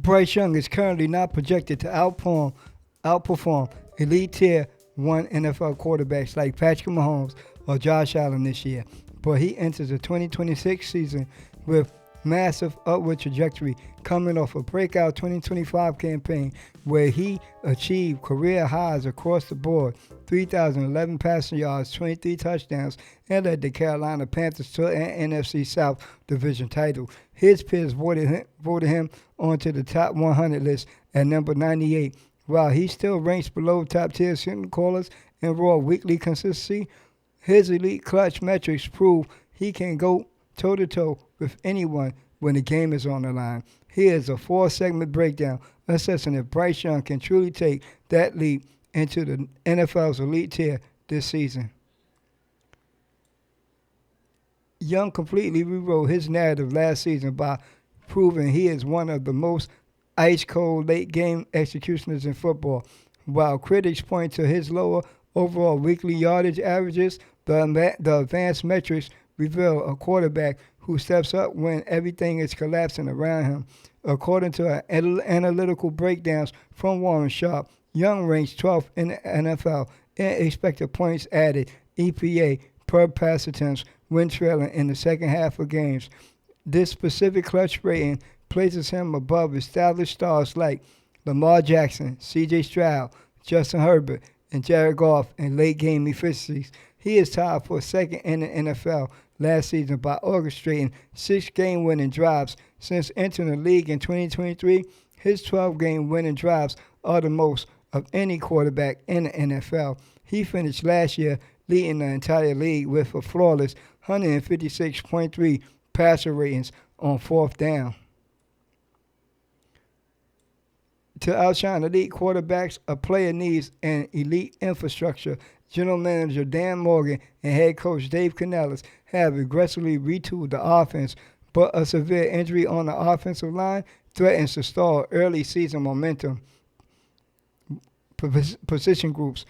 Bryce Young is currently not projected to outperform elite tier 1 NFL quarterbacks like Patrick Mahomes or Josh Allen this year, but he enters the 2026 season with massive upward trajectory coming off a breakout 2025 campaign where he achieved career highs across the board: 3,011 passing yards, 23 touchdowns, and led the Carolina Panthers to an NFC South division title. His peers voted him onto the top 100 list at number 98. While he still ranks below top-tier signal callers in raw weekly consistency, his elite clutch metrics prove he can go toe-to-toe with anyone when the game is on the line. Here's a 4-segment breakdown assessing if Bryce Young can truly take that leap into the NFL's elite tier this season. Young completely rewrote his narrative last season by proving he is one of the most ice-cold late-game executioners in football. While critics point to his lower overall weekly yardage averages, the advanced metrics reveal a quarterback who steps up when everything is collapsing around him. According to analytical breakdowns from Warren Sharp, Young ranks 12th in the NFL in expected points added, EPA, per pass attempts when trailing in the second half of games. This specific clutch rating places him above established stars like Lamar Jackson, C.J. Stroud, Justin Herbert, and Jared Goff in late-game efficiencies. He is tied for second in the NFL last season by orchestrating 6 game-winning drives. Since entering the league in 2023, his 12-game winning drives are the most of any quarterback in the NFL. He finished last year leading the entire league with a flawless 156.3 passer ratings on fourth down. To outshine elite quarterbacks, a player needs an elite infrastructure. General Manager Dan Morgan and head coach Dave Canales have aggressively retooled the offense, but a severe injury on the offensive line threatens to stall early season momentum. Position groups,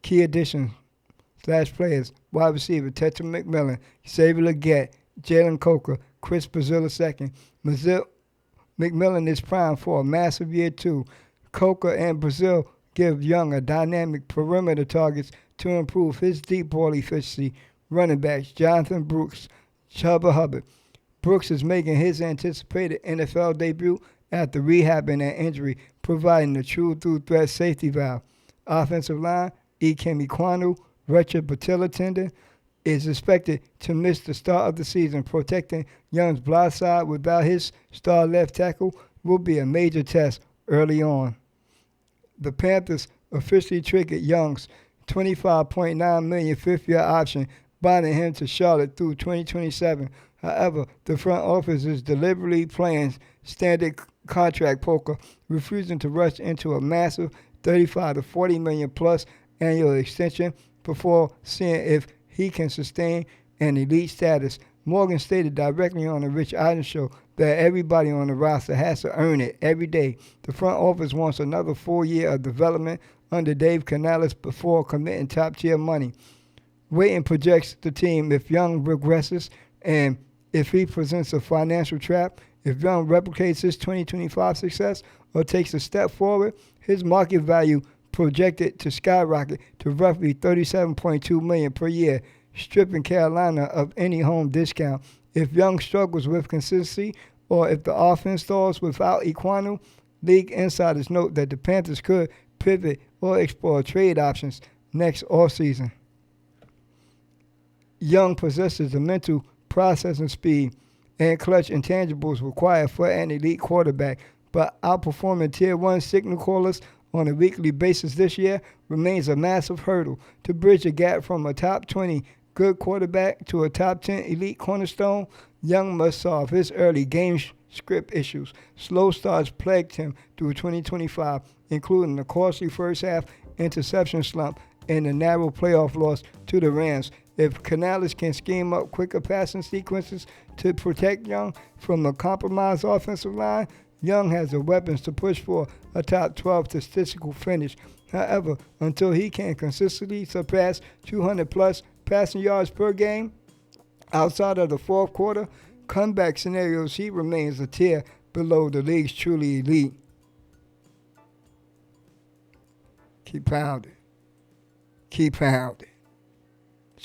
key additions / players: wide receiver Tetra McMillan, Xavier Legette, Jalen Coker, Chris Brazil II. McMillan is primed for a massive year 2. Coker and Brazil give Young a dynamic perimeter targets to improve his deep ball efficiency. Running backs Jonathan Brooks, Chuba Hubbard. Brooks is making his anticipated NFL debut after rehabbing an injury, providing a true through-threat safety valve. Offensive line, Ikem Ekwonu, ruptured patella tendon, is expected to miss the start of the season. Protecting Young's blind side without his star left tackle will be a major test early on. The Panthers officially triggered Young's $25.9 million fifth-year option, binding him to Charlotte through 2027. However, the front office is deliberately playing standard contract poker, refusing to rush into a massive $35 to $40 million plus annual extension before seeing if he can sustain an elite status. Morgan stated directly on the Rich Eisen show that everybody on the roster has to earn it every day. The front office wants another full year of development under Dave Canales before committing top-tier money. Waiting projects the team if Young regresses and if he presents a financial trap. If Young replicates his 2025 success or takes a step forward, his market value projected to skyrocket to roughly $37.2 million per year, stripping Carolina of any home discount. If Young struggles with consistency or if the offense stalls without Ekwonu, league insiders note that the Panthers could pivot or explore trade options next offseason. Young possesses the mental processing speed and clutch intangibles required for an elite quarterback, but outperforming Tier 1 signal callers on a weekly basis this year remains a massive hurdle. To bridge the gap from a top 20 good quarterback to a top 10 elite cornerstone, Young must solve his early game script issues. Slow starts plagued him through 2025, including a costly first-half interception slump and a narrow playoff loss to the Rams. If Canales can scheme up quicker passing sequences to protect Young from a compromised offensive line, Young has the weapons to push for a top 12 statistical finish. However, until he can consistently surpass 200-plus passing yards per game outside of the fourth quarter comeback scenarios, he remains a tier below the league's truly elite. Keep pounding. Keep pounding.